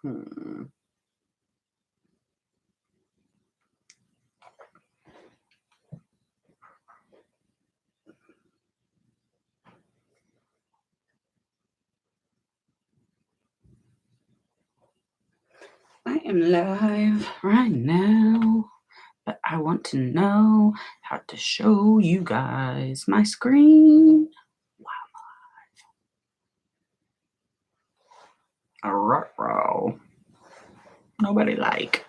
I am live right now, but I want to know how to show you guys my screen. A ruh-roh. Nobody like.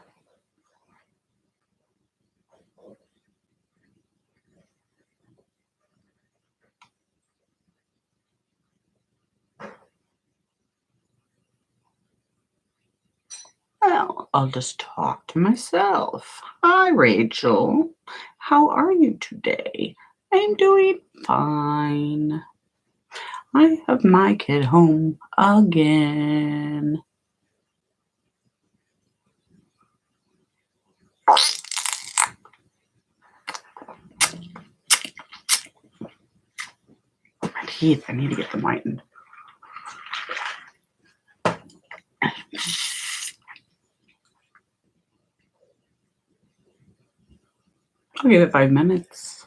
Well, I'll just talk to myself. Hi, Rachel. How are you today? I'm doing fine. I have my kid home again. My teeth, I need to get them whitened. I'll give it 5 minutes.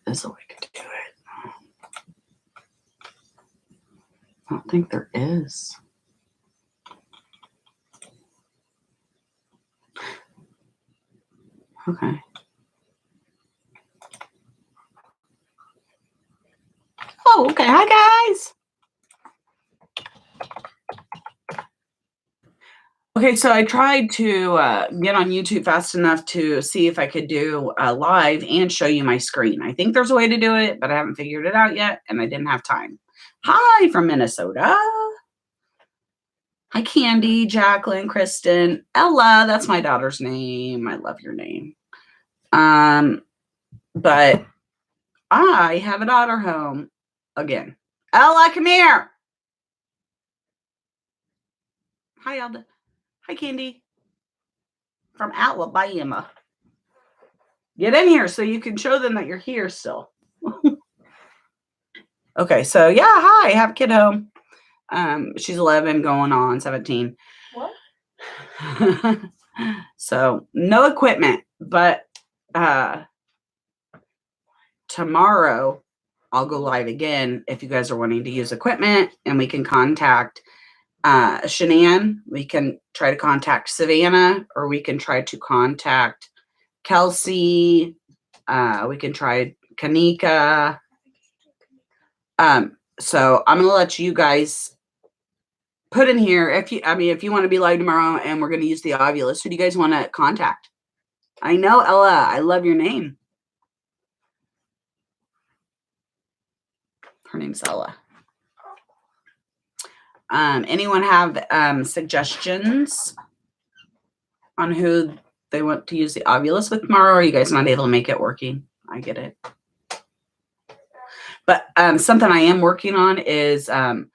There's a way to do it. I don't think there is. Okay. Oh, okay. Hi, guys. Okay, so I tried to get on YouTube fast enough to see if I could do a live and show you my screen. I think there's a way to do it, but I haven't figured it out yet, and I didn't have time. Hi from Minnesota. Hi, Candy, Jacqueline, Kristen, Ella. That's my daughter's name. I love your name. But I have a daughter home again. Ella, come here. Hi, Elda. Hi, Candy. From Alabama. Get in here so you can show them that you're here still. Okay, so yeah, hi, I have a kid home. She's 11 going on 17. What? So no equipment, but tomorrow I'll go live again if you guys are wanting to use equipment, and we can contact Shanann. We can try to contact Savannah, or we can try to contact Kelsey. We can try Kanika. So I'm gonna let you guys put in here if you want to be live tomorrow and we're gonna use the Ovulus. Who do you guys want to contact? I know, Ella. I love your name. Her name's Ella. Anyone have suggestions on who they want to use the Ovulus with tomorrow? Or are you guys not able to make it working? I get it. But something I am working on is the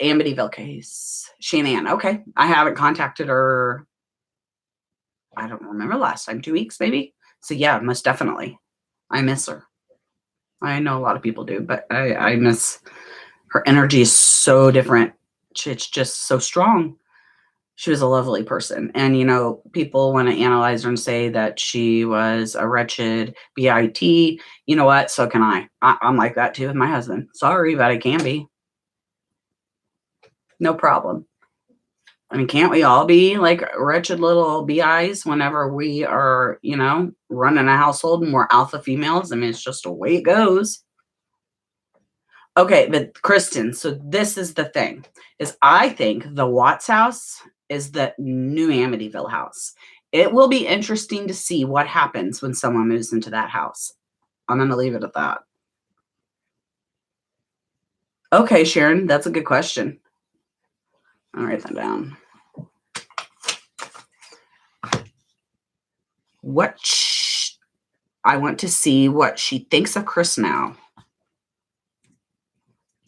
Amityville case. Shanann. Okay. I haven't contacted her. I don't remember last time, 2 weeks maybe. So yeah, most definitely. I miss her. I know a lot of people do, but I miss her energy is so different. It's just so strong. She was a lovely person. And, people want to analyze her and say that she was a wretched BIT. You know what? So can I. I'm like that too with my husband. Sorry, but I can be. No problem. I mean, can't we all be like wretched little BIs whenever we are, running a household and we're alpha females? I mean, it's just the way it goes. Okay, but Kristen, so this is the thing, is I think the Watts house is the new Amityville house. It will be interesting to see what happens when someone moves into that house. I'm going to leave it at that. Okay, Sharon, that's a good question. I'll write that down. What I want to see what she thinks of Chris now.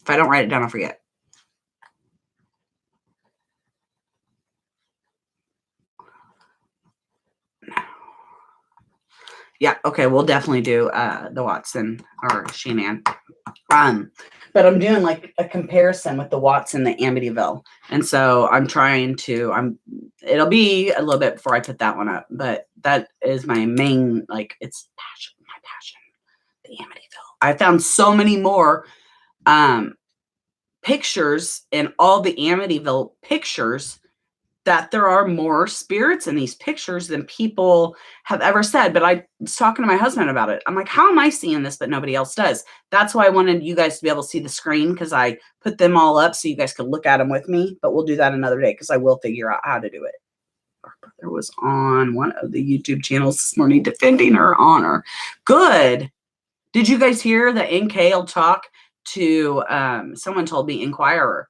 If I don't write it down, I'll forget. Yeah, okay, we'll definitely do the Watson or Shanann. But I'm doing like a comparison with the Watson, the Amityville. And so I'm trying to, it'll be a little bit before I put that one up, but that is my main, like, it's my passion, the Amityville. I found so many more pictures in all the Amityville pictures that there are more spirits in these pictures than people have ever said. But I was talking to my husband about it. I'm like, how am I seeing this, but nobody else does? That's why I wanted you guys to be able to see the screen, because I put them all up so you guys could look at them with me. But we'll do that another day, because I will figure out how to do it. Our brother was on one of the YouTube channels this morning defending her honor. Good. Did you guys hear that NK will talk to, someone told me, Inquirer.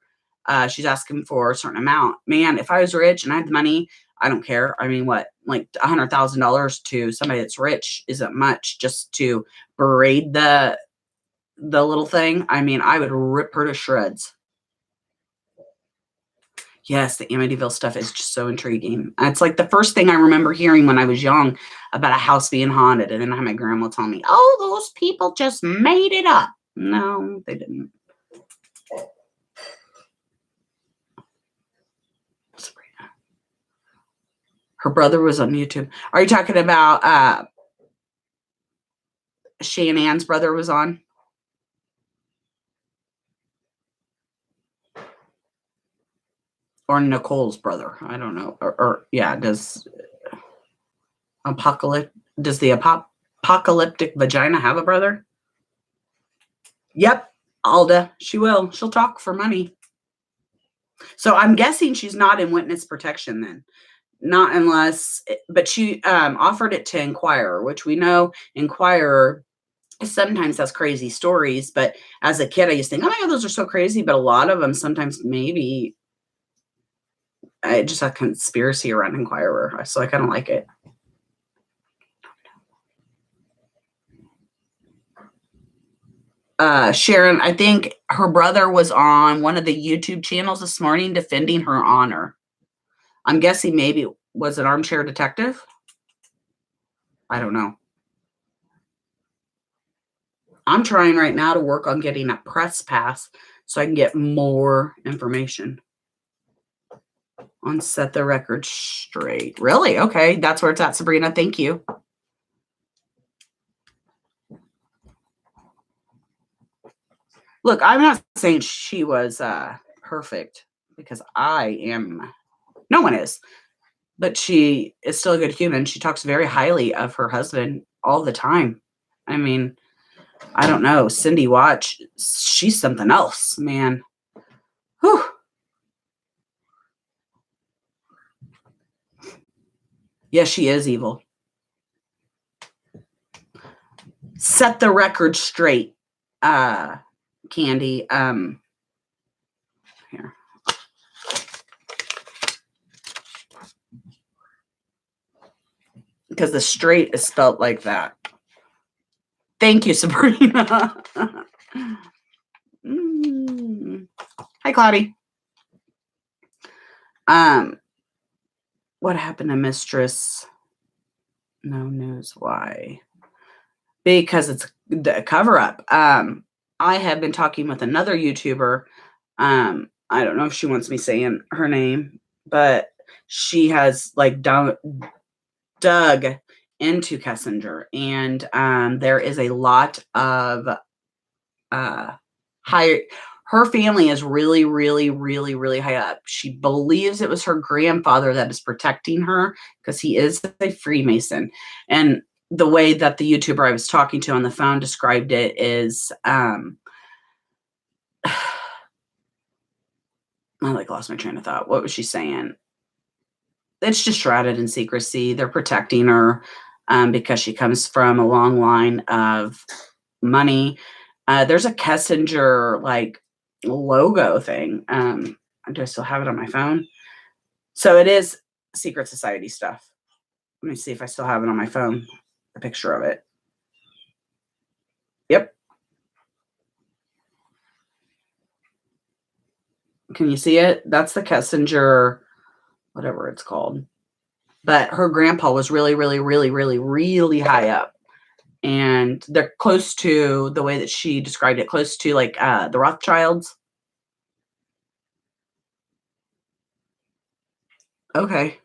She's asking for a certain amount. Man, if I was rich and I had the money, I don't care. I mean, what, like $100,000 to somebody that's rich isn't much just to braid the little thing. I mean, I would rip her to shreds. Yes, the Amityville stuff is just so intriguing. It's like the first thing I remember hearing when I was young about a house being haunted. And then I had my grandma tell me, oh, those people just made it up. No, they didn't. Her brother was on YouTube. Are you talking about Shannann's brother was on? Or Nicole's brother? I don't know. Or yeah, does the apocalyptic vagina have a brother? Yep, Alda. She will. She'll talk for money. So I'm guessing she's not in witness protection then. Not unless, but she offered it to Inquirer, which we know Inquirer sometimes has crazy stories. But as a kid, I used to think, oh my God, those are so crazy. But a lot of them sometimes maybe just a conspiracy around Inquirer. So I kind of like it. Sharon, I think her brother was on one of the YouTube channels this morning defending her honor. I'm guessing maybe was an armchair detective. I don't know. I'm trying right now to work on getting a press pass so I can get more information on Set the Record Straight. Really? Okay. That's where it's at, Sabrina. Thank you. Look, I'm not saying she was perfect, because I am. No one is. But she is still a good human. She talks very highly of her husband all the time. I mean, I don't know. Cindy Watch, she's something else, man. Whew. Yeah, she is evil. Set the record straight, Candy. Here. Because the straight is spelled like that. Thank you, Sabrina. Hi, Cloudy. What happened to Mistress? No news. Why? Because it's the cover up. I have been talking with another YouTuber. I don't know if she wants me saying her name, but she has like dug into Kessinger, and there is a lot of higher. Her family is really, really, really, really high up. She believes it was her grandfather that is protecting her, because he is a Freemason. And the way that the YouTuber I was talking to on the phone described it is, I like lost my train of thought. What was she saying? It's just shrouded in secrecy. They're protecting her because she comes from a long line of money. There's a Kessinger like logo thing. Do I still have it on my phone? So it is secret society stuff. Let me see if I still have it on my phone, a picture of it. Yep. Can you see it? That's the Kessinger, whatever it's called. But her grandpa was really, really, really, really, really high up. And they're close to the way that she described it, close to like the Rothschilds. Okay.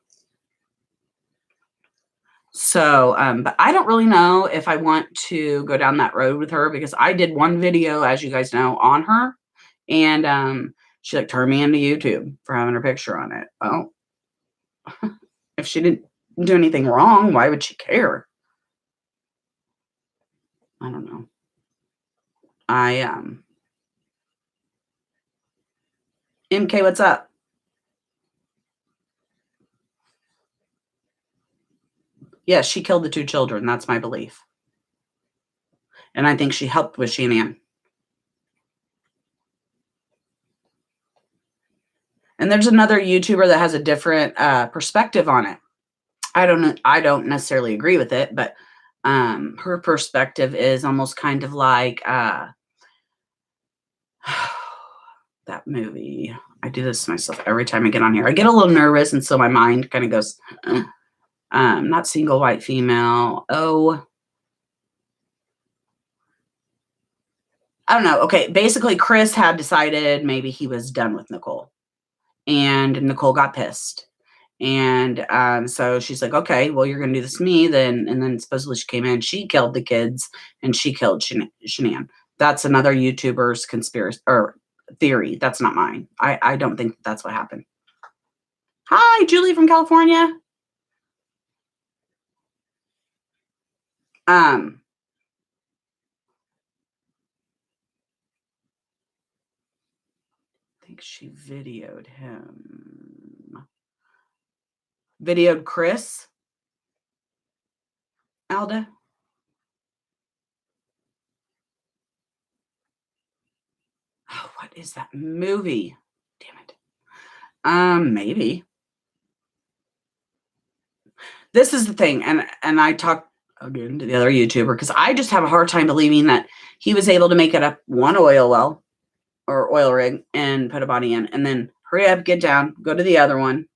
So, but I don't really know if I want to go down that road with her because I did one video, as you guys know, on her, and she like turned me into YouTube for having her picture on it. Oh, if she didn't do anything wrong, why would she care? I don't know. I MK, what's up? Yes, she killed the two children. That's my belief, and I think she helped with Shanann. And there's another YouTuber that has a different perspective on it. I don't necessarily agree with it, but her perspective is almost kind of like that movie. I do this to myself every time I get on here. I get a little nervous, and so my mind kind of goes, not single white female. Oh, I don't know. Okay, basically, Chris had decided maybe he was done with Nicole, and Nicole got pissed. And so she's like, okay, well, you're going to do this to me then. And then supposedly she came in, she killed the kids, and she killed Shanann. That's another YouTuber's conspiracy or theory. That's not mine. I don't think that's what happened. Hi, Julie from California. Um, I think she videoed him. Videoed Chris, Alda. Oh, what is that movie? Damn it. Maybe. This is the thing, and I talked again to the other YouTuber because I just have a hard time believing that he was able to make it up one oil well or oil rig and put a body in, and then hurry up, get down, go to the other one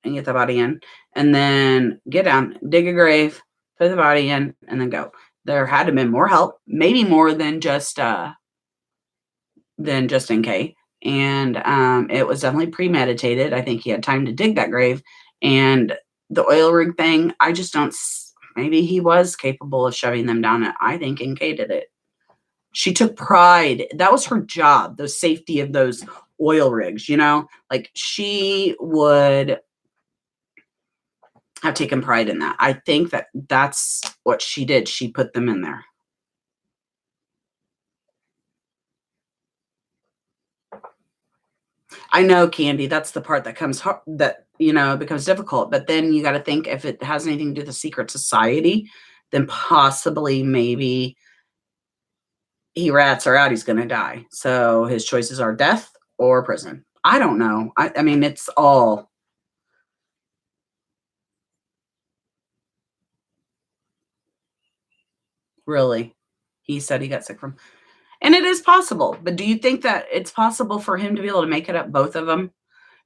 and get the body in, and then get down, dig a grave, put the body in, and then go. There had to have been more help, maybe more than just NK. And it was definitely premeditated. I think he had time to dig that grave. And the oil rig thing, I just don't. Maybe he was capable of shoving them down it. I think NK did it. She took pride. That was her job, the safety of those oil rigs, you know? Like she would have taken pride in that. I think that that's what she did. She put them in there. I know, Candy, that's the part that comes that, becomes difficult. But then you got to think if it has anything to do with the secret society, then possibly maybe he rats her out, he's going to die. So his choices are death or prison. I don't know. I mean, it's all really. He said he got sick from, and it is possible. But do you think that it's possible for him to be able to make it up, both of them?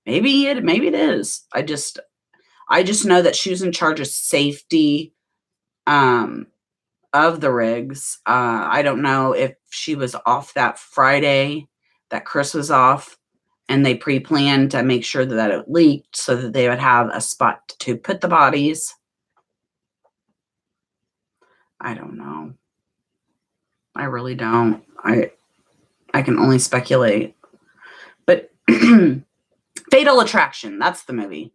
Maybe it is. I just know that she was in charge of safety um of the rigs. I don't know if she was off that Friday that Chris was off, and they pre-planned to make sure that it leaked so that they would have a spot to put the bodies. I don't know. I really don't. I can only speculate. But Fatal Attraction, that's the movie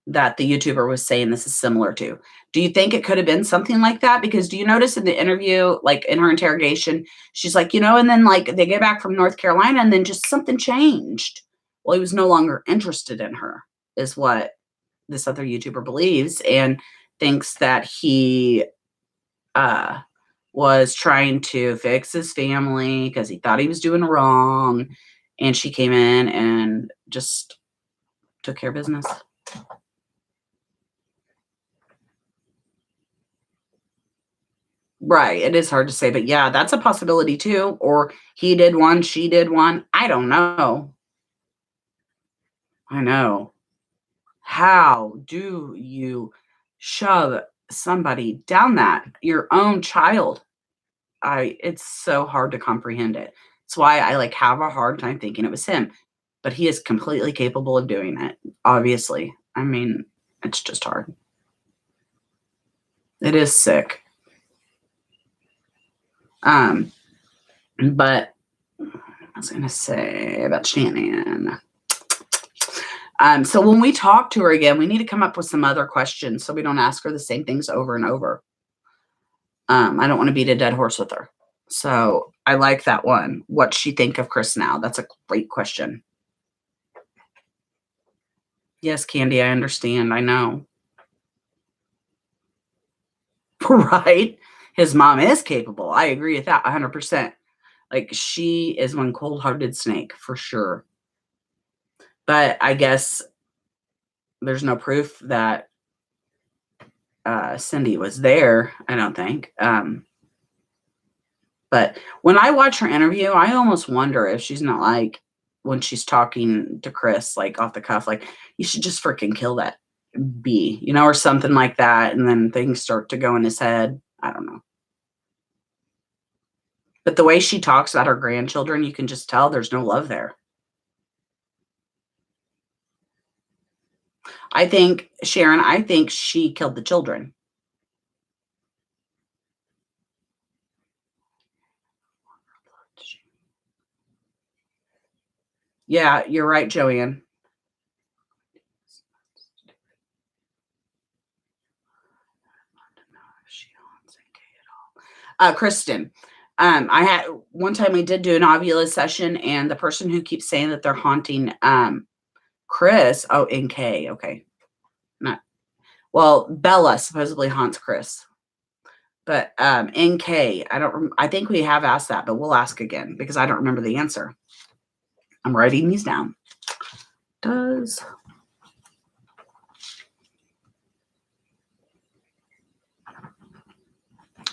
that the YouTuber was saying this is similar to. Do you think it could have been something like that? Because do you notice in the interview, like in her interrogation, she's like, and then like they get back from North Carolina and then just something changed. Well, he was no longer interested in her, is what this other YouTuber believes, and thinks that he uh, was trying to fix his family because he thought he was doing wrong. And she came in and just took care of business. Right. It is hard to say, but yeah, that's a possibility too. Or he did one, she did one. I don't know. I know. How do you shove somebody down that? Your own child. It's so hard to comprehend it. It's why I like have a hard time thinking it was him. But he is completely capable of doing it, obviously. I mean, it's just hard. It is sick. Um, but I was gonna say about Shannon. So when we talk to her again, we need to come up with some other questions so we don't ask her the same things over and over. I don't want to beat a dead horse with her. So I like that one. What's she think of Chris now? That's a great question. Yes, Candy, I understand. I know. Right? His mom is capable. I agree with that 100%. Like, she is one cold-hearted snake for sure. But I guess there's no proof that Cindy was there, I don't think. But when I watch her interview, I almost wonder if she's not like, when she's talking to Chris, like off the cuff, like, you should just freaking kill that bee, or something like that. And then things start to go in his head. I don't know. But the way she talks about her grandchildren, you can just tell there's no love there. I think, Sharon, I think she killed the children. Yeah, you're right, Joanne. Kristen, I had one time we did do an Ovula session, and the person who keeps saying that they're haunting Chris. Oh, NK. Okay, not well. Bella supposedly haunts Chris, but NK. I think we have asked that, but we'll ask again because I don't remember the answer. I'm writing these down. Does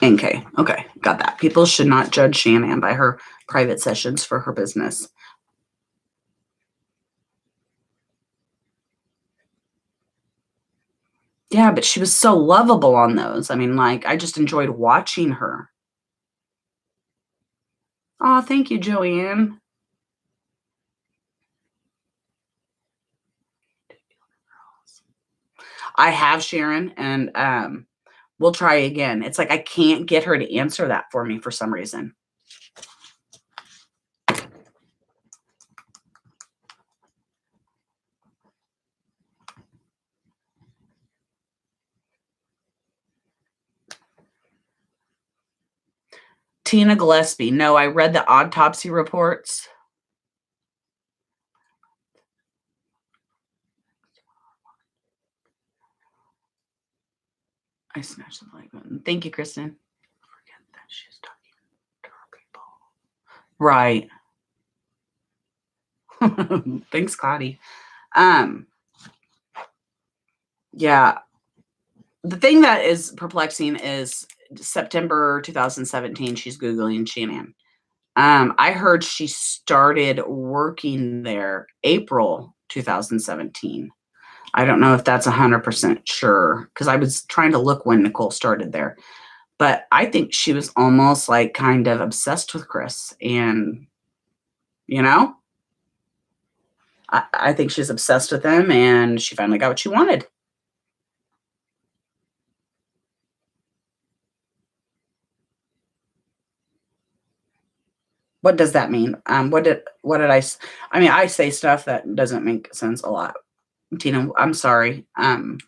NK. Okay, got that. People should not judge Shannon by her private sessions for her business. Yeah, but she was so lovable on those. I mean, like, I just enjoyed watching her. Oh, thank you, Joanne. I have Sharon, and we'll try again. It's like I can't get her to answer that for me for some reason. Tina Gillespie. No, I read the autopsy reports. I smashed the like button. Thank you, Kristen. Forget that she's talking to her people. Right. Thanks, Cloudy. Yeah. The thing that is perplexing is September 2017, she's Googling Shannon. I heard she started working there April 2017. I don't know if that's 100% sure because I was trying to look when Nicole started there. But I think she was almost like kind of obsessed with Chris. And, I think she's obsessed with him and she finally got what she wanted. What does that mean? What did I mean, I say stuff that doesn't make sense a lot. Tina, I'm sorry.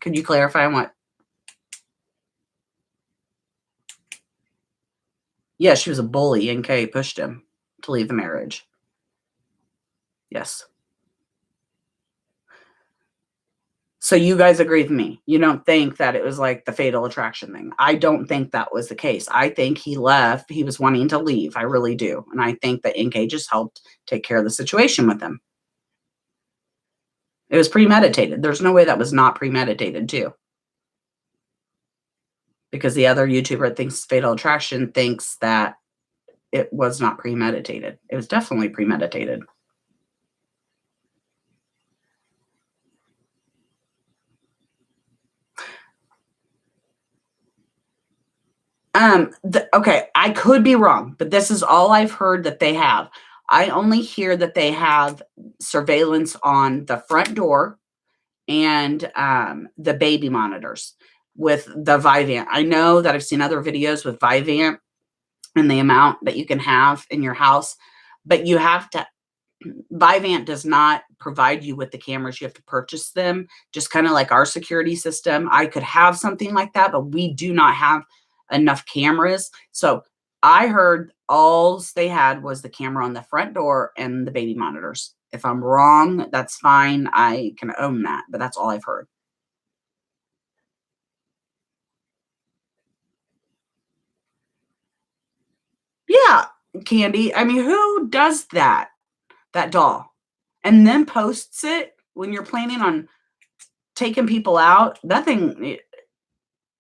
Could you clarify on what? Yeah, she was a bully and Kay pushed him to leave the marriage. Yes. So you guys agree with me. You don't think that it was like the fatal attraction thing. I don't think that was the case. I think he left. He was wanting to leave. I really do. And I think that NK just helped take care of the situation with him. It was premeditated. There's no way that was not premeditated too. because the other YouTuber thinks Fatal Attraction thinks that it was not premeditated. It was definitely premeditated. Okay, I could be wrong, but this is all I've heard that they have. I only hear that they have surveillance on the front door and the baby monitors with the Vivant. I know that I've seen other videos with Vivant and the amount that you can have in your house, but you have to. Vivant does not provide you with the cameras. You have to purchase them, just kind of like our security system. I could have something like that, but we do not have enough cameras. So I heard all they had was the camera on the front door and the baby monitors. If I'm wrong, that's fine. I can own that, but that's all I've heard. Yeah, Candy. I mean, who does that? That doll, and then posts it when you're planning on taking people out? That thing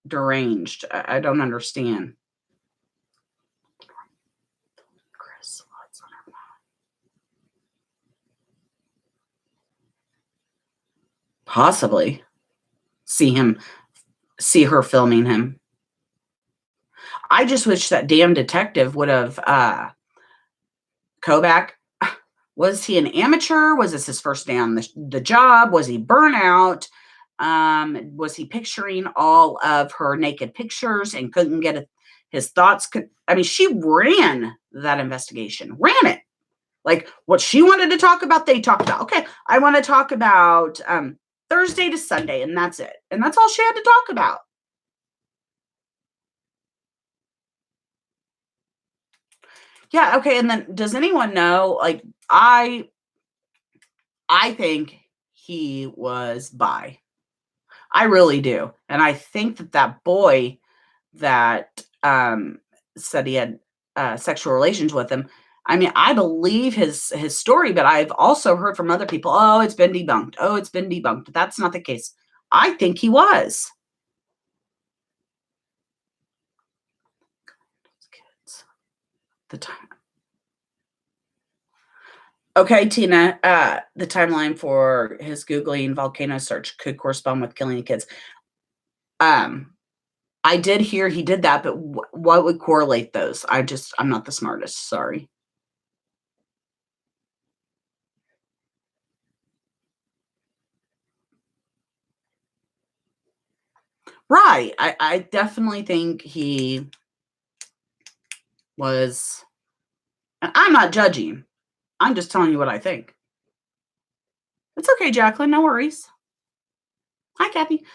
deranged. I don't understand. Chris, what's on her mind? Possibly see her filming him. I just wish that damn detective would have Kovac. Was he an amateur? Was this his first day on the job? Was he burnout? Was he picturing all of her naked pictures and couldn't get his thoughts? I mean, she ran that investigation, ran it. Like what she wanted to talk about, they talked about. Okay, I want to talk about Thursday to Sunday, and that's it. And that's all she had to talk about. Yeah, okay. And then does anyone know? Like, I think he was bi. I really do. And I think that boy that said he had sexual relations with him. I mean, I believe his story, but I've also heard from other people, oh, it's been debunked. Oh, it's been debunked. That's not the case. I think he was. Kids. The time. Okay, Tina, the timeline for his Googling volcano search could correspond with killing the kids. I did hear he did that, but what would correlate those? I'm not the smartest. Sorry. Right. I definitely think he was. I'm not judging. I'm just telling you what I think. It's okay, Jacqueline. No worries. Hi, Kathy.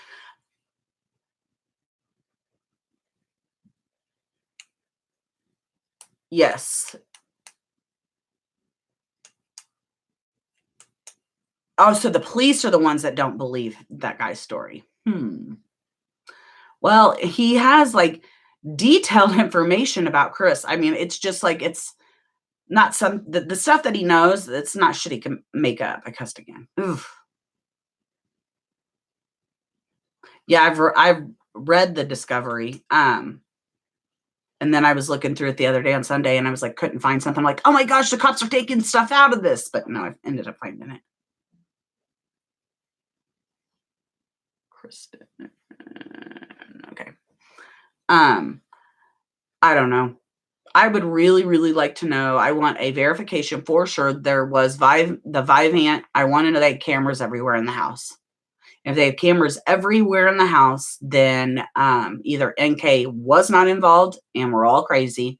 Yes. Oh, so the police are the ones that don't believe that guy's story. Well, he has like detailed information about Chris. I mean, it's just like it's not the stuff that he knows. It's not shit he can make up. I cussed again. Oof. Yeah, I've read the discovery. And then I was looking through it the other day on Sunday, and I was like, couldn't find something. I'm like, oh my gosh, the cops are taking stuff out of this. But no, I ended up finding it. Kristen. Okay. I don't know. I would really, really like to know. I want a verification for sure there was the Vivant. I want to know they had cameras everywhere in the house. If they have cameras everywhere in the house, then either NK was not involved and we're all crazy,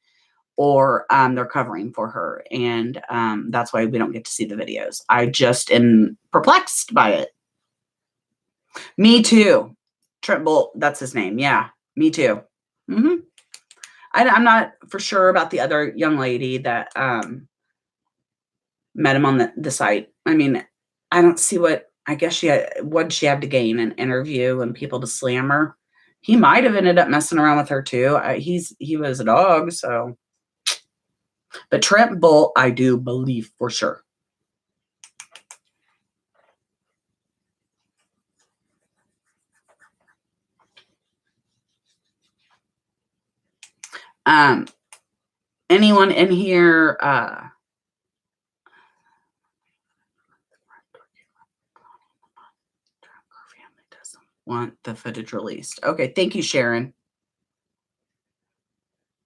or they're covering for her. And that's why we don't get to see the videos. I just am perplexed by it. Me too. Trent Bolt, that's his name. Yeah, me too. I'm not for sure about the other young lady that met him on the site. I mean, I don't see I guess what did she have to gain? An interview and people to slam her? He might have ended up messing around with her too. He was a dog, so. But Trent Bolt, I do believe for sure. Anyone in here, family doesn't want the footage released. Okay, thank you, Sharon.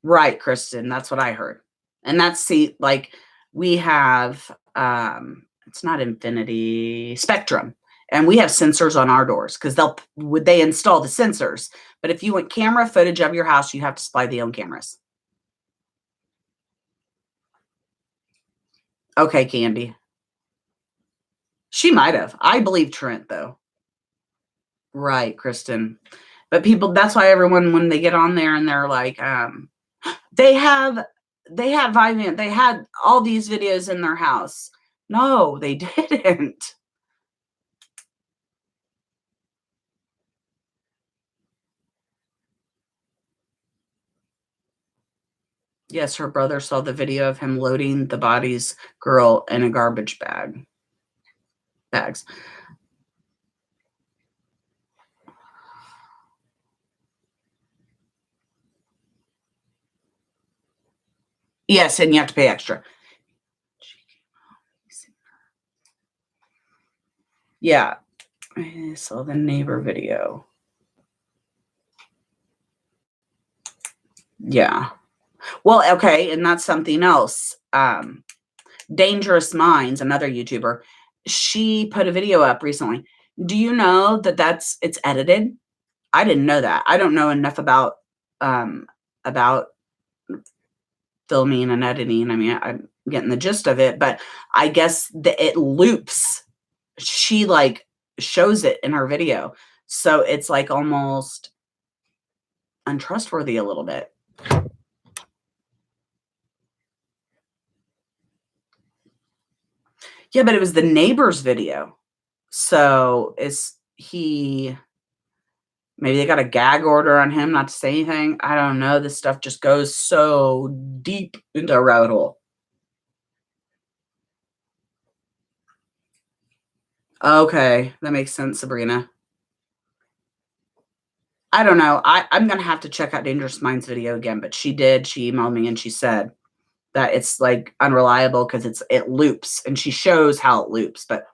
Right, Kristen, that's what I heard. And like we have it's not Infinity, Spectrum, and we have sensors on our doors because they install the sensors. But if you want camera footage of your house, you have to supply the own cameras. Okay, Candy. She might have. I believe Trent, though. Right, Kristen. But that's why everyone, when they get on there and they're like, they had Vivant, they had all these videos in their house. No, they didn't. Yes, her brother saw the video of him loading the body's girl in a garbage bags. Yes, and you have to pay extra. Yeah, I saw the neighbor video. Yeah. Well, okay, and that's something else. Dangerous Minds, another YouTuber, she put a video up recently. Do you know that it's edited? I didn't know that. I don't know enough about filming and editing. I mean, I'm getting the gist of it, but I guess it loops. She like shows it in her video. So it's like almost untrustworthy a little bit. Yeah, but it was the neighbor's video. So maybe they got a gag order on him not to say anything. I don't know. This stuff just goes so deep into a rabbit hole. Okay, that makes sense, Sabrina. I don't know. I'm going to have to check out Dangerous Minds video again, but she emailed me and she said that it's like unreliable because it loops and she shows how it loops, but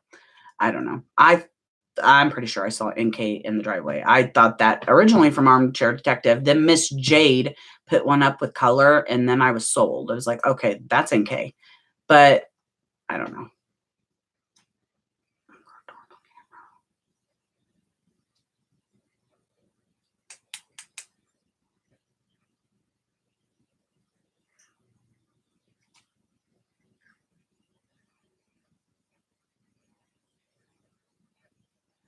I don't know. I'm pretty sure I saw NK in the driveway. I thought that originally from Armchair Detective. Then Miss Jade put one up with color, and then I was sold. I was like, okay, that's NK. But I don't know.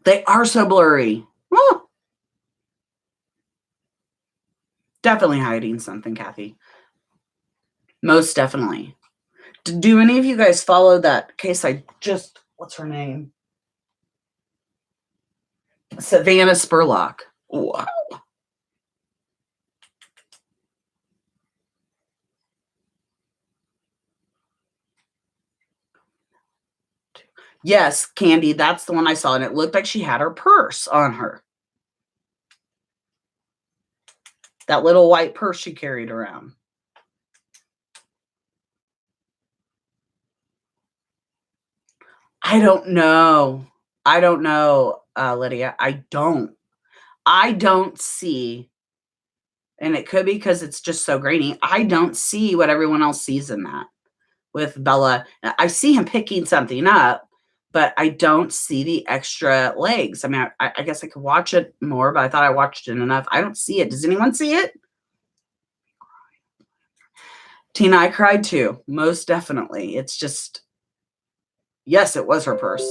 They are so blurry. Oh, definitely hiding something, Kathy. Most definitely. Do any of you guys follow that case what's her name? Savannah Spurlock. Wow. Yes, Candy, that's the one I saw, and it looked like she had her purse on her. That little white purse she carried around. I don't know. Lydia. I don't see, and it could be because it's just so grainy. I don't see what everyone else sees in that with Bella. I see him picking something up, but I don't see the extra legs. I mean, I guess I could watch it more, but I thought I watched it enough. I don't see it. Does anyone see it? Tina, I cried too. Most definitely. It's just, yes, it was her purse.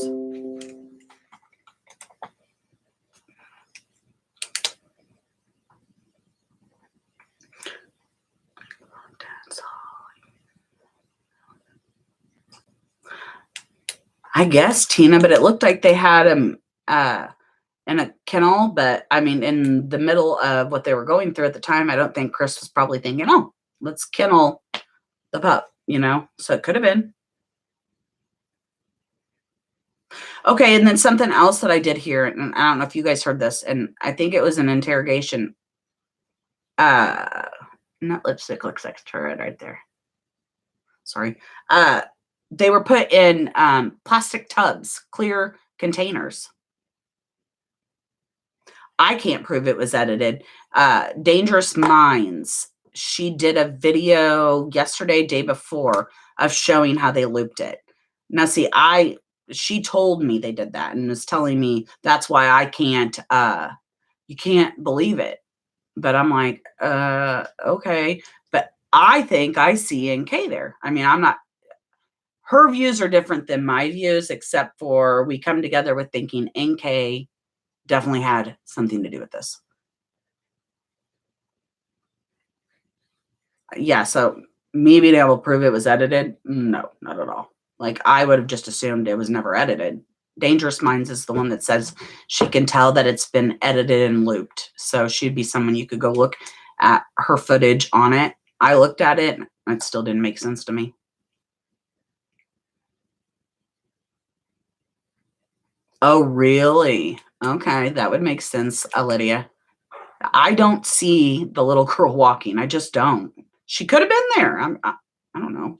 I guess, Tina, but it looked like they had him in a kennel, but I mean, in the middle of what they were going through at the time, I don't think Chris was probably thinking, oh, let's kennel the pup, so it could have been. Okay, and then something else that I did hear, and I don't know if you guys heard this, and I think it was an interrogation. And that lipstick looks extra red right there. Sorry. Uh, they were put in plastic tubs, clear containers. I can't prove it was edited. Dangerous Minds. She did a video yesterday, day before, of showing how they looped it. Now, see, she told me they did that and was telling me that's why I can't. You can't believe it. But I'm like, okay. But I think I see NK there. I mean, I'm not. Her views are different than my views, except for we come together with thinking NK definitely had something to do with this. Yeah, so me being able to prove it was edited, no, not at all. Like, I would have just assumed it was never edited. Dangerous Minds is the one that says she can tell that it's been edited and looped. So she'd be someone you could go look at her footage on it. I looked at it, and it still didn't make sense to me. Oh, really? Okay, that would make sense, Lydia. I don't see the little girl walking. I just don't. She could have been there. I don't know.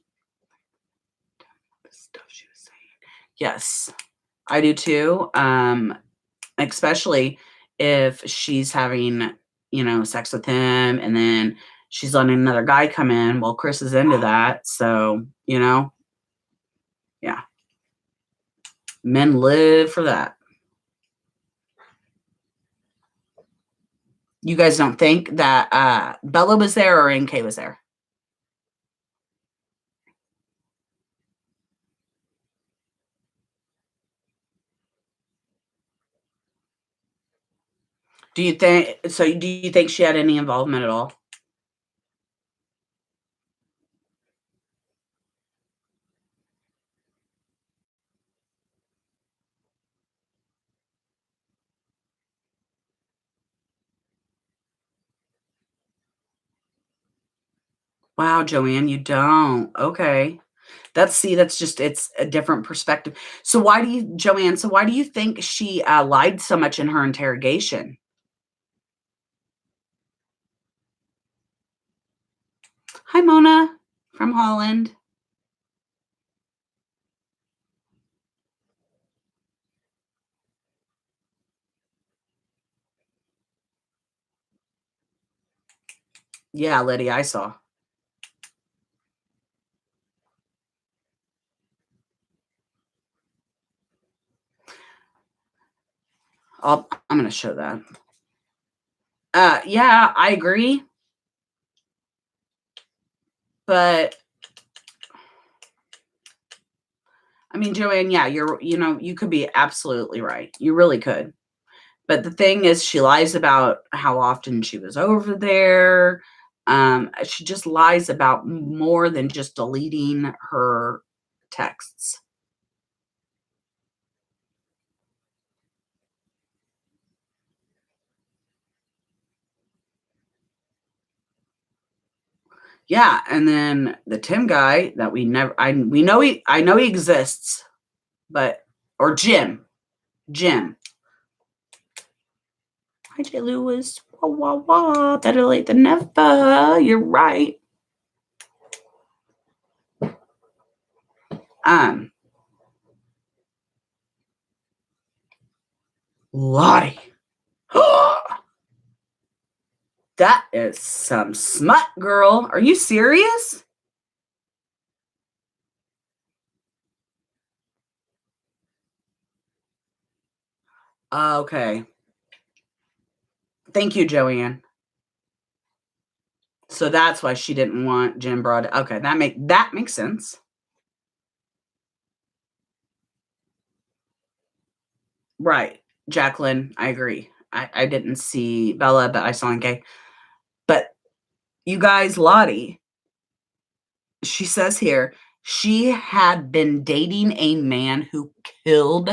The stuff she was saying. Yes, I do too. Especially if she's having, sex with him and then she's letting another guy come in. Well, Chris is into that. So, yeah. Men live for that. You guys don't think that Bella was there or NK was there? Do you think she had any involvement at all? Wow, Joanne, you don't. Okay. That's just it's a different perspective. So why do you think she lied so much in her interrogation? Hi, Mona from Holland. Yeah, Lydia, I saw. I'm going to show that. Yeah, I agree. But I mean, Joanne, yeah, you could be absolutely right. You really could. But the thing is, she lies about how often she was over there. She just lies about more than just deleting her texts. Yeah, and then the Tim guy that I know he exists, but or Jim. Hi, J. Lewis. Wah, wah, wah. Better late than never. You're right. Um, Lottie. That is some smut, girl. Are you serious? Okay. Thank you, Joanne. So that's why she didn't want Jim Broad. Okay, that makes sense. Right. Jacqueline, I agree. I didn't see Bella, but I saw NK. But you guys, Lottie, she says here, she had been dating a man who killed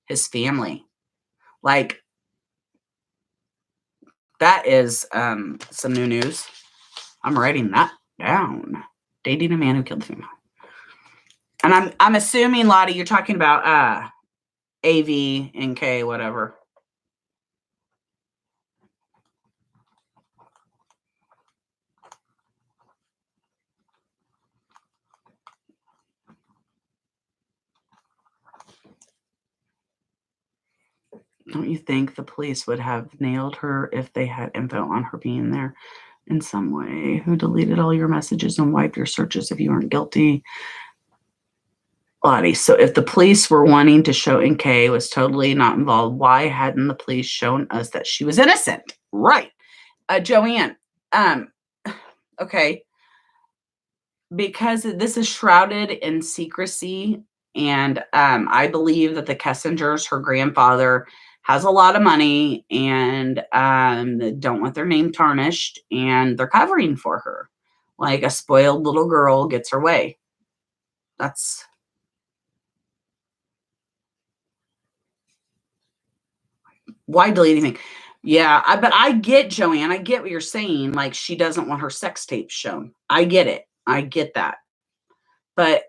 his family. Like, that is some new news. I'm writing that down. Dating a man who killed the family. And I'm assuming, Lottie, you're talking about AV, NK, whatever. Don't you think the police would have nailed her if they had info on her being there in some way? Who deleted all your messages and wiped your searches if you weren't guilty? Lottie, so if the police were wanting to show NK was totally not involved, why hadn't the police shown us that she was innocent? Right. Joanne, um, okay, because this is shrouded in secrecy, and I believe that the Kessingers, her grandfather, has a lot of money and they don't want their name tarnished, and they're covering for her. Like a spoiled little girl gets her way. That's why delete anything. Yeah, but I get, Joanne, I get what you're saying. Like, she doesn't want her sex tapes shown. I get it. I get that. But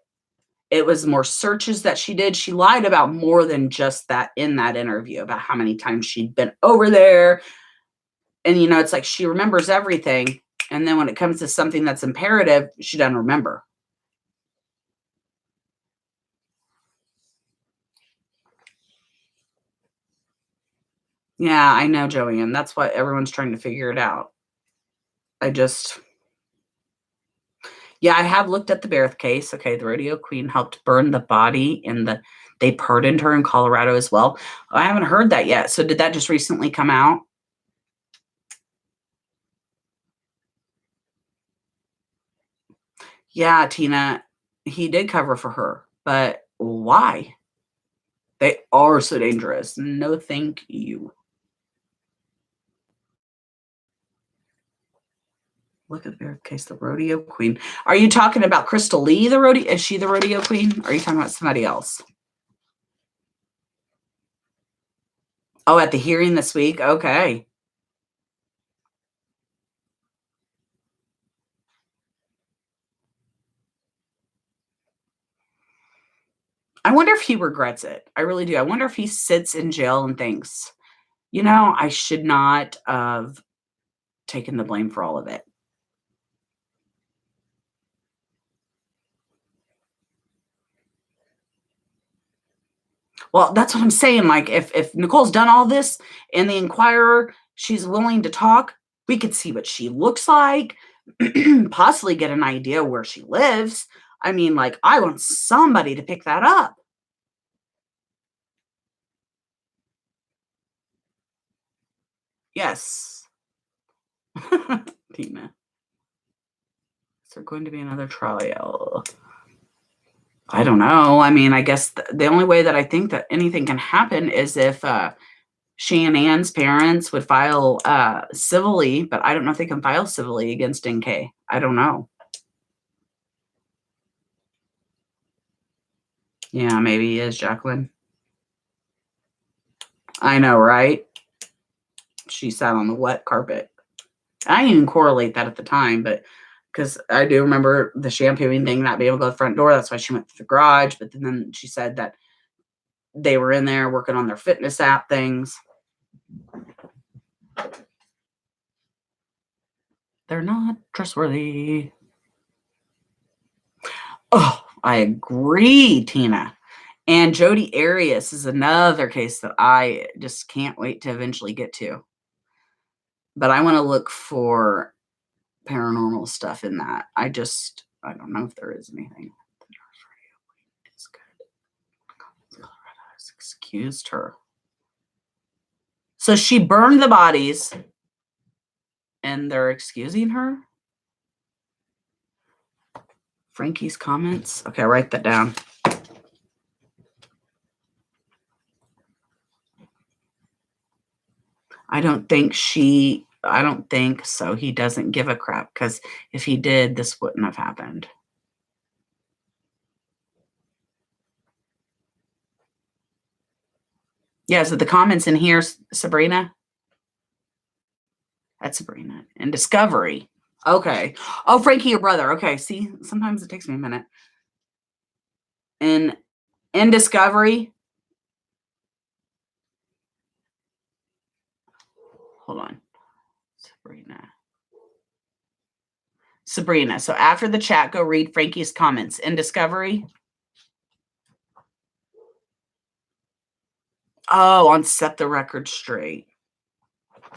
it was more searches that she did. She lied about more than just that in that interview, about how many times she'd been over there. And, it's like she remembers everything. And then when it comes to something that's imperative, she doesn't remember. Yeah, I know, Joanne. That's why everyone's trying to figure it out. Yeah, I have looked at the Barrett case. Okay, the rodeo queen helped burn the body they pardoned her in Colorado as well. I haven't heard that yet. So did that just recently come out? Yeah, Tina, he did cover for her, but why? They are so dangerous. No, thank you. Look at the Barrett case, the rodeo queen. Are you talking about Crystal Lee, the rodeo? Is she the rodeo queen? Or are you talking about somebody else? Oh, at the hearing this week? Okay. I wonder if he regrets it. I really do. I wonder if he sits in jail and thinks, I should not have taken the blame for all of it. Well, that's what I'm saying. Like, if Nicole's done all this and the Inquirer, she's willing to talk, we could see what she looks like, possibly get an idea where she lives. I mean, like, I want somebody to pick that up. Yes. Tina. Is there going to be another trial? I don't know. I mean, I guess the only way that I think that anything can happen is if Shannon's parents would file civilly, but I don't know if they can file civilly against NK. I don't know. Yeah, maybe he is, Jacqueline. I know, right? She sat on the wet carpet. I didn't even correlate that at the time, but because I do remember the shampooing thing not being able to go to the front door. That's why she went to the garage. But then she said that they were in there working on their fitness app things. They're not trustworthy. Oh, I agree, Tina. And Jodi Arias is another case that I just can't wait to eventually get to. But I want to look for paranormal stuff in that. I don't know if there is anything. The nurse radio is good. Colorado has excused her. So she burned the bodies and they're excusing her? Frankie's comments. Okay, I'll write that down. I don't think so. He doesn't give a crap, because if he did, this wouldn't have happened. Yeah, so the comments in here, Sabrina. That's Sabrina. And Discovery. Okay. Oh, Frankie, your brother. Okay, see, sometimes it takes me a minute. And in Discovery. Hold on. Sabrina. So after the chat, go read Frankie's comments in Discovery. Oh, on Set the Record Straight.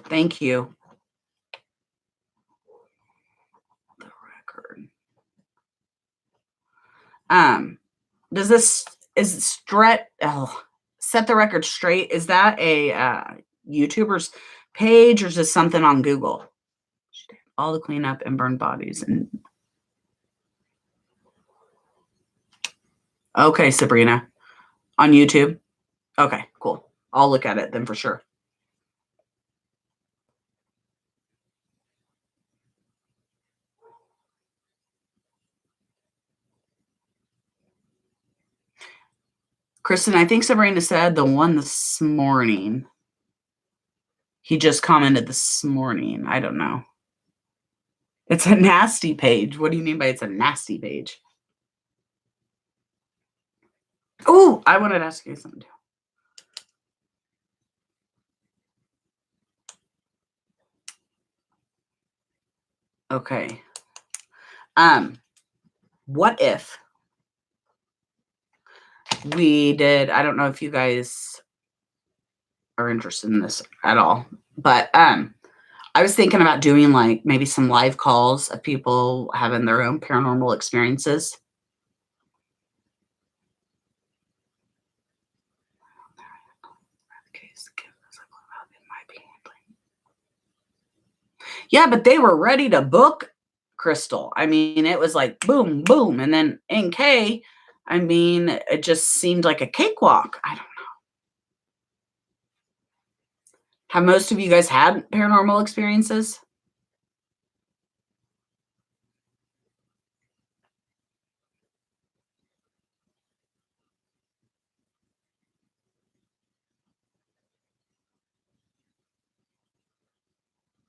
Thank you. The record. Does this is Stret Set the Record Straight? Is that a YouTuber's page or is this something on Google? All the cleanup and burned bodies and okay, Sabrina. On YouTube. Okay, cool. I'll look at it then for sure. Kristen, I think Sabrina said the one this morning. He just commented this morning. I don't know. It's a nasty page. What do you mean by it's a nasty page? Oh, I wanted to ask you something too. Okay. What if we did, I don't know if you guys are interested in this at all, but I was thinking about doing like maybe some live calls of people having their own paranormal experiences. Yeah, but they were ready to book Crystal. I mean, it was like boom, boom. And then NK, I mean, it just seemed like a cakewalk. I don't know. Have most of you guys had paranormal experiences?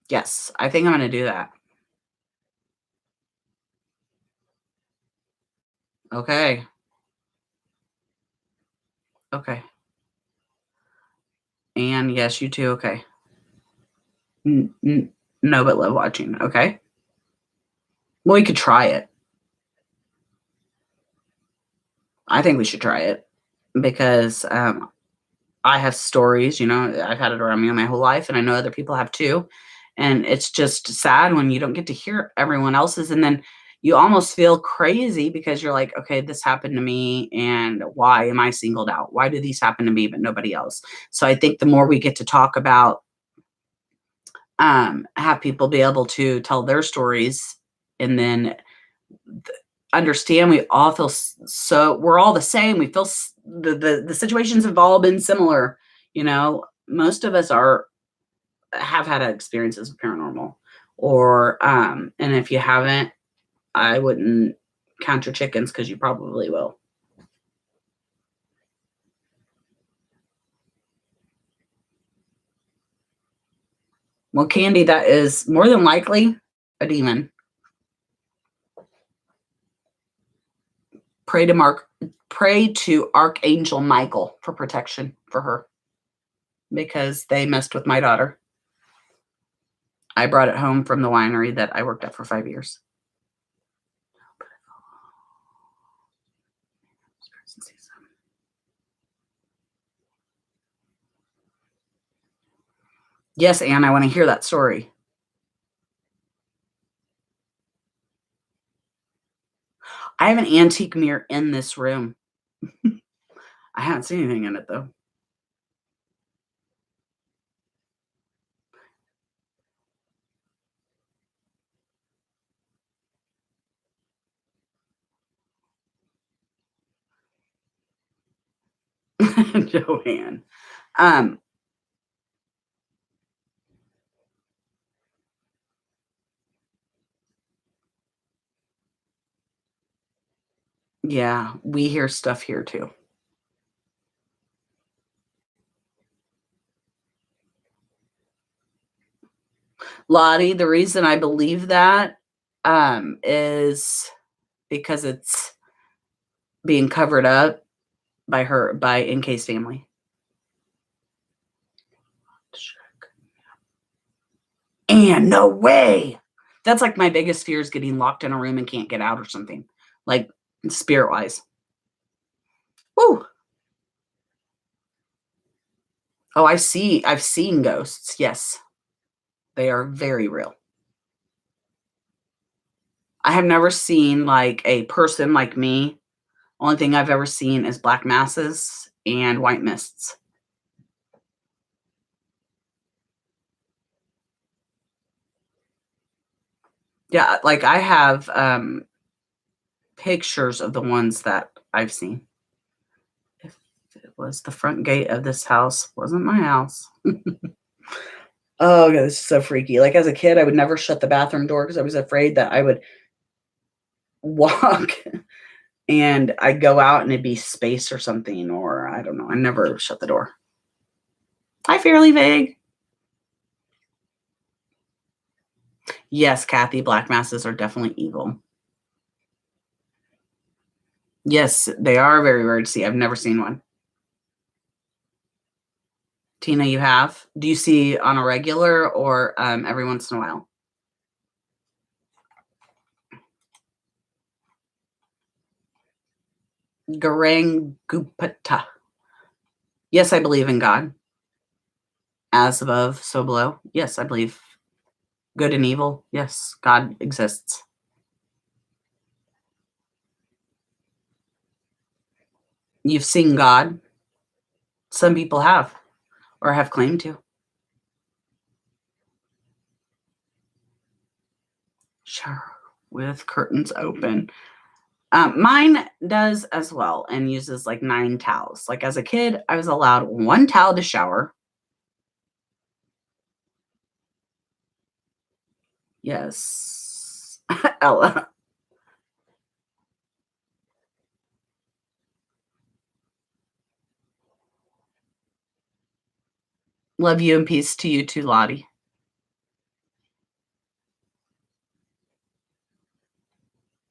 Yes, I think I'm going to do that. Okay. Okay. And yes, you too. Okay. No, but love watching. Okay. Well, we could try it. I think we should try it because I have stories, I've had it around me my whole life, and I know other people have too. And it's just sad when you don't get to hear everyone else's, and then you almost feel crazy because you're like, okay, this happened to me, and why am I singled out? Why do these happen to me but nobody else? So I think the more we get to talk about, have people be able to tell their stories, and then understand we all feel so we're all the same. We feel the situations have all been similar. Most of us have had experiences with paranormal, or and if you haven't, I wouldn't count your chickens because you probably will. Well, Candy, that is more than likely a demon. Pray to Archangel Michael for protection for her because they messed with my daughter. I brought it home from the winery that I worked at for 5 years. Yes, Anne, I want to hear that story. I have an antique mirror in this room. I haven't seen anything in it, though. Joanne. Yeah, we hear stuff here too. Lottie, the reason I believe that is because it's being covered up by NK's family. And no way. That's like my biggest fear is getting locked in a room and can't get out or something. Like spirit wise. Woo. Oh, I've seen ghosts. Yes. They are very real. I have never seen like a person like me. Only thing I've ever seen is black masses and white mists. Yeah, like I have pictures of the ones that I've seen. If it was the front gate of this house, wasn't my house. Oh, God, this is so freaky. Like as a kid, I would never shut the bathroom door because I was afraid that I would walk and I'd go out and it'd be space or something, or I don't know. I never shut the door. Hi, Fairly Vague. Yes, Kathy, black masses are definitely evil. Yes, they are very rare to see. I've never seen one. Tina, you have? Do you see on a regular or every once in a while? Garang Gupta. Yes, I believe in God. As above, so below. Yes, I believe good and evil. Yes, God exists. You've seen God. Some people have or have claimed to. Sure, with curtains open. Mine does as well and uses like 9 towels. Like as a kid, I was allowed 1 towel to shower. Yes. Ella. Love you and peace to you too, Lottie.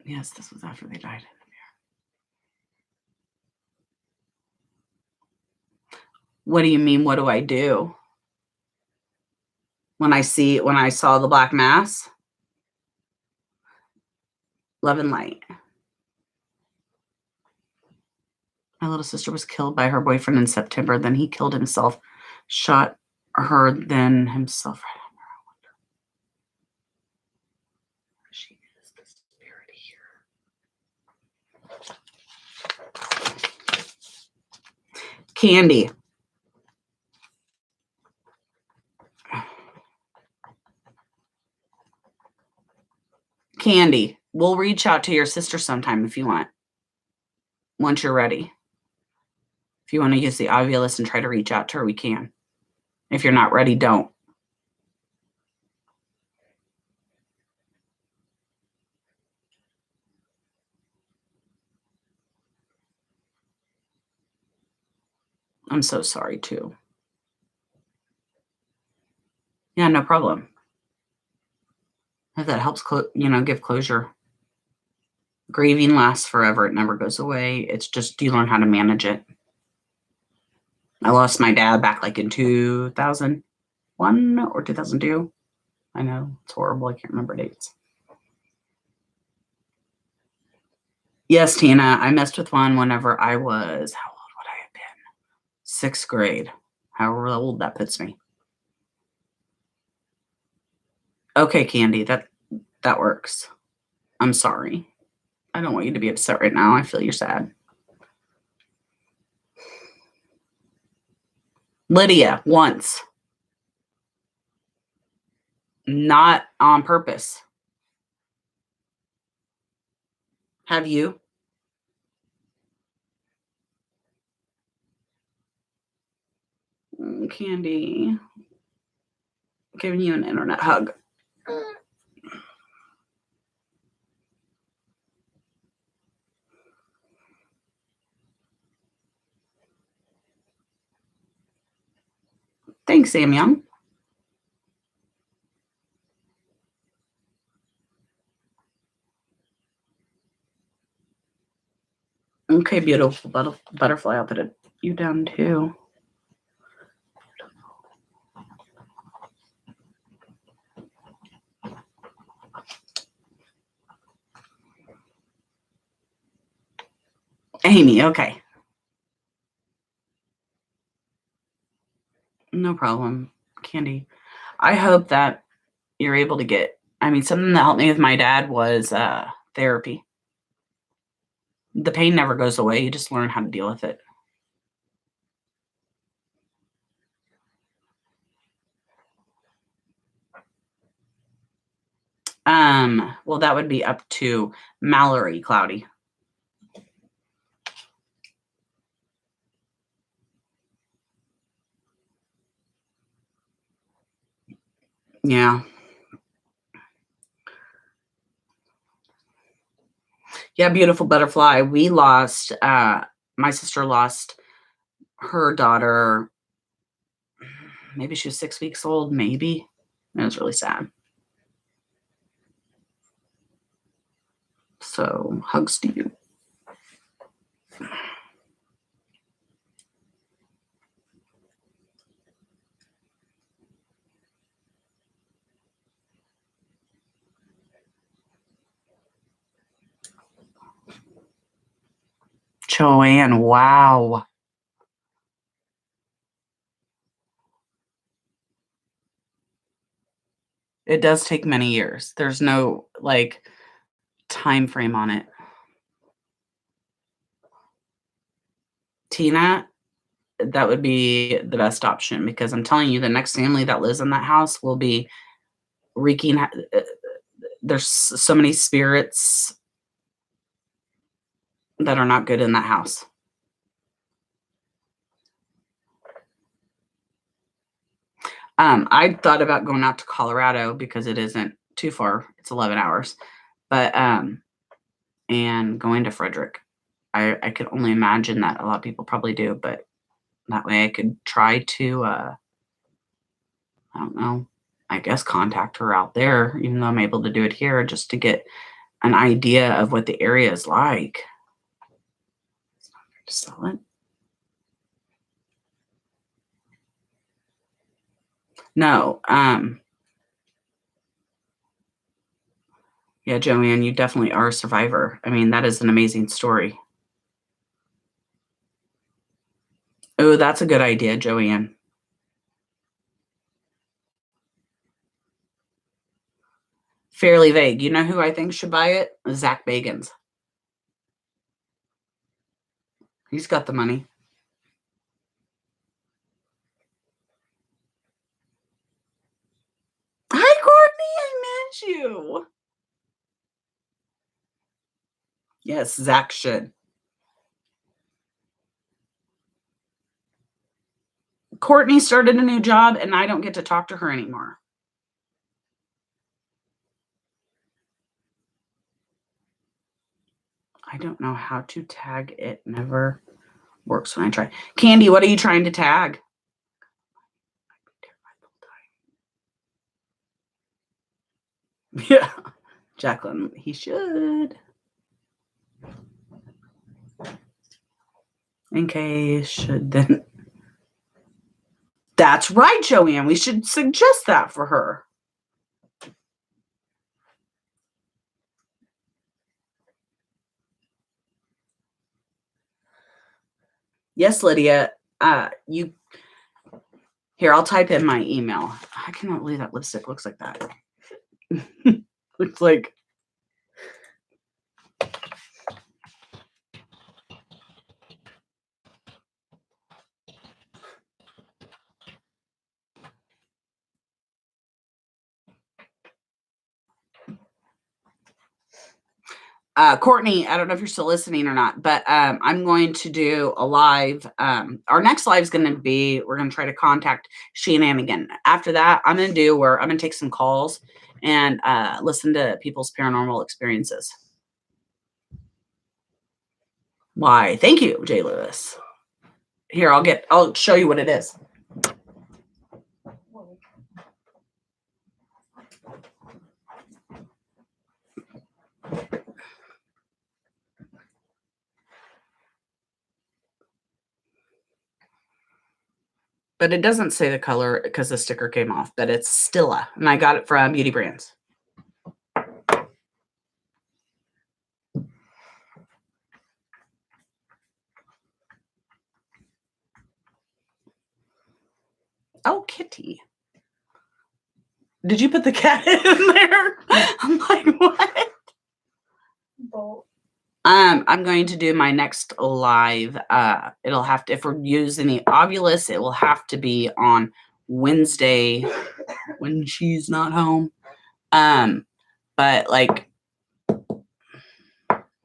Yes, this was after they died. What do you mean? What do I do? When I saw the black mass? Love and light. My little sister was killed by her boyfriend in September. Then he killed himself, shot her, then himself. She is the spirit here. Candy. Candy. We'll reach out to your sister sometime if you want. Once you're ready. If you want to use the Ovulus and try to reach out to her, we can. If you're not ready, don't. I'm so sorry too. Yeah, no problem. If that helps, give closure. Grieving lasts forever. It never goes away. It's just you learn how to manage it. I lost my dad back like in 2001 or 2002. I know it's horrible. I can't remember dates. Yes, Tina, I messed with one whenever I was, how old would I have been? 6th grade. However old that puts me. Okay, Candy, that works. I'm sorry. I don't want you to be upset right now. I feel you're sad. Lydia, once. Not on purpose. Have you? Candy. Giving you an internet hug. Thanks, Sam Young. Okay, beautiful butterfly. I'll put you down too. Amy, okay. No problem, Candy. I hope that you're able to get. I mean, something that helped me with my dad was therapy. The pain never goes away. You just learn how to deal with it. Well, that would be up to Mallory Cloudy. Yeah. Yeah, beautiful butterfly. We lost my sister lost her daughter. Maybe she was 6 weeks old, maybe. It was really sad. So, hugs to you. Joanne, wow. It does take many years. There's no like time frame on it. Tina, that would be the best option because I'm telling you, the next family that lives in that house will be wreaking. There's so many spirits that are not good in that house. I thought about going out to Colorado because it isn't too far. It's 11 hours, but and going to Frederick. I could only imagine that a lot of people probably do, but that way I could try to I don't know, I guess contact her out there, even though I'm able to do it here, just to get an idea of what the area is like. It's not fair to sell it. No, yeah, Joanne, you definitely are a survivor. I mean, that is an amazing story. Oh, that's a good idea, Joanne. Fairly vague. You know who I think should buy it? Zach Bagans. He's got the money. Hi, Courtney. I miss you. Yes, Zach should. Courtney started a new job and I don't get to talk to her anymore. I don't know how to tag it. Never works when I try. Candy, what are you trying to tag? Yeah. Jacqueline, he should. In case should then. That's right, Joanne. We should suggest that for her. Yes, Lydia. You here, I'll type in my email. I cannot believe that lipstick looks like that. Looks like Courtney, I don't know if you're still listening or not, but I'm going to do a live. Our next live is going to be, we're going to try to contact Shanann again. After that, I'm going to do where I'm going to take some calls and listen to people's paranormal experiences. Why? Thank you, Jay Lewis. Here, I'll show you what it is. But it doesn't say the color because the sticker came off, but it's Stilla, and I got it from Beauty Brands. Oh, Kitty. Did you put the cat in there? I'm like, what? Bolt. I'm going to do my next live. It'll have to, if we're using the Ovulus, it will have to be on Wednesday when she's not home. But like,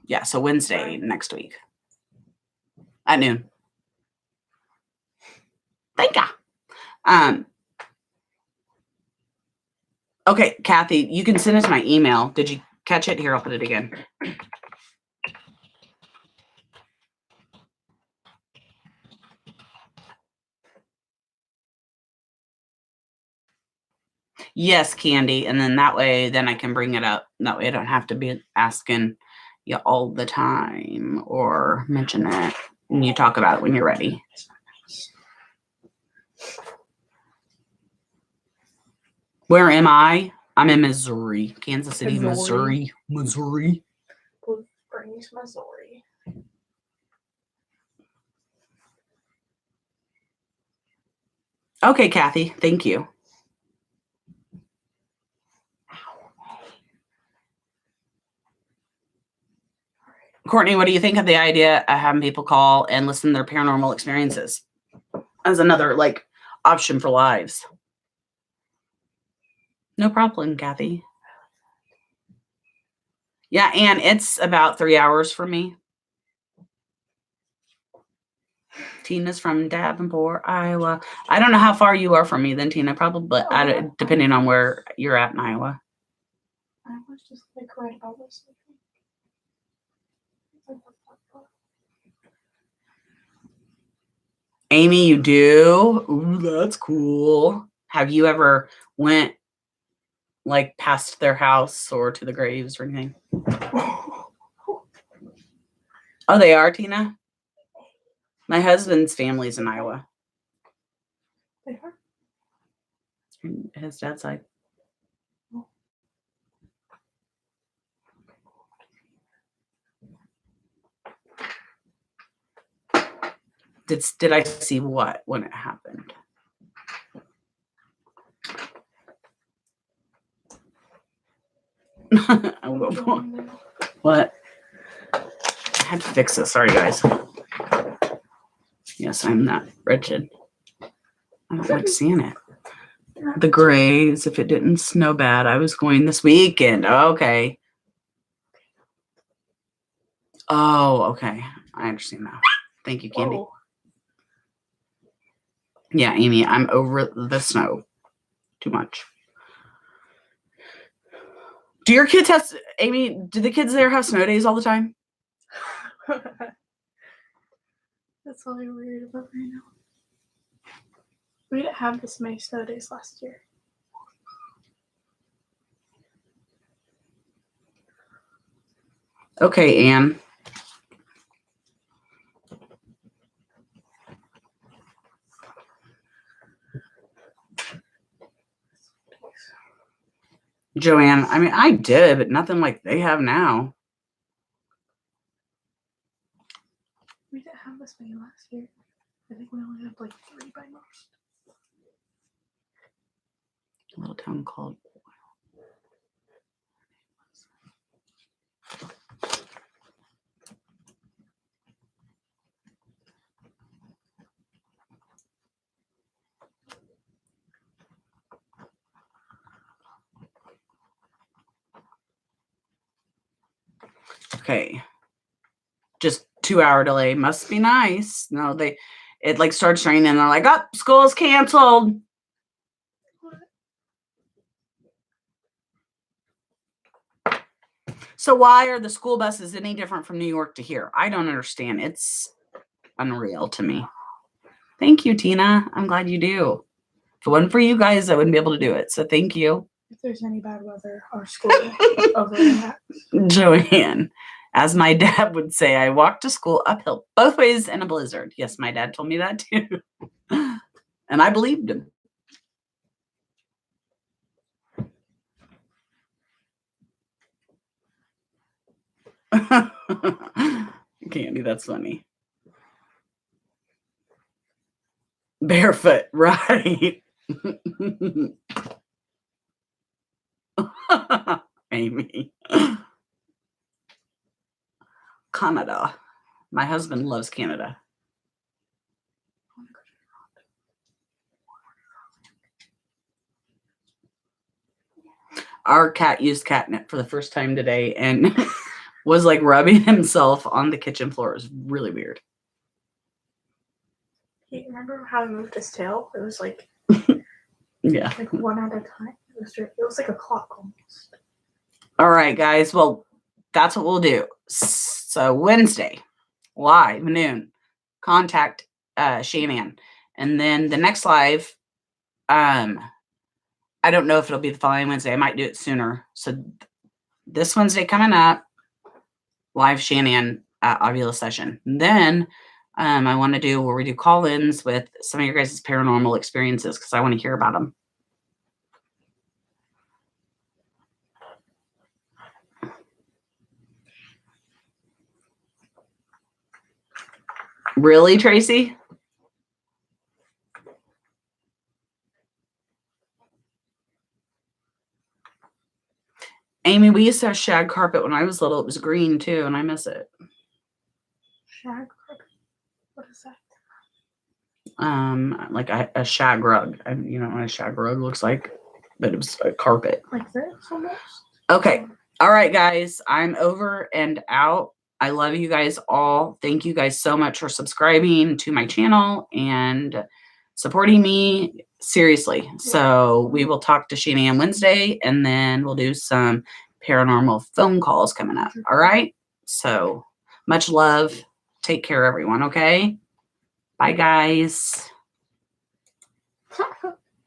yeah, so Wednesday next week at noon. Thank ya. Okay, Kathy, you can send it to my email. Did you catch it? Here, I'll put it again. Yes, Candy. And then that way, then I can bring it up. That way I don't have to be asking you all the time or mention it. And you talk about it when you're ready. Where am I? I'm in Missouri. Kansas City, Missouri. Missouri. Blue Springs, Missouri. Okay, Kathy. Thank you. Courtney, what do you think of the idea of having people call and listen to their paranormal experiences as another like option for lives? No problem, Kathy. Yeah, and it's about 3 hours for me. Tina's from Davenport, Iowa. I don't know how far you are from me then, Tina, probably, but depending on where you're at in Iowa. I was just like right about this. Amy, you do? Ooh, that's cool. Have you ever went like past their house or to the graves or anything? Oh, they are, Tina? My husband's family's in Iowa. They are? His dad's side. Did I see what when it happened? What? I had to fix this. Sorry, guys. Yes, I'm not wretched. I don't like seeing it. The grays, if it didn't snow bad, I was going this weekend. Okay. Oh, okay. I understand now. Thank you, Candy. Whoa. Yeah, Amy, I'm over the snow. Too much. Do your kids have, Amy, do the kids there have snow days all the time? That's all I'm worried about right now. We didn't have this many snow days last year. Okay, Anne. Joanne, I mean, I did, but nothing like they have now. We didn't have this many last year. I think we only had like 3 by most. A little town called. Okay. Just 2-hour delay. Must be nice. No, it like starts raining and they're like, oh, school's canceled. So why are the school buses any different from New York to here? I don't understand. It's unreal to me. Thank you, Tina. I'm glad you do. If it wasn't for you guys, I wouldn't be able to do it. So thank you. If there's any bad weather, our school overreacts. Joanne, as my dad would say, I walked to school uphill both ways in a blizzard. Yes, my dad told me that too. And I believed him. Candy, that's funny. Barefoot, right. Amy. Canada. My husband loves Canada. Our cat used catnip for the first time today and was like rubbing himself on the kitchen floor. It was really weird. You remember how he moved his tail? It was like Yeah. like one at a time. It was like a clock almost. All right, guys. Well, that's what we'll do. So Wednesday, live noon, contact Shannon. And then the next live, I don't know if it'll be the following Wednesday. I might do it sooner. So this Wednesday coming up, live Shannon Ovula session. And then I want to do where we do call-ins with some of your guys' paranormal experiences because I want to hear about them. Really, Tracy? Amy, we used to have shag carpet when I was little. It was green too, and I miss it. Shag carpet? What is that? Like a shag rug. You know what a shag rug looks like, but it was a carpet. Like this almost? Okay. All right, guys. I'm over and out. I love you guys all. Thank you guys so much for subscribing to my channel and supporting me. Seriously. So we will talk to Sheena on Wednesday, and then we'll do some paranormal phone calls coming up. All right. So much love. Take care, everyone. Okay. Bye, guys.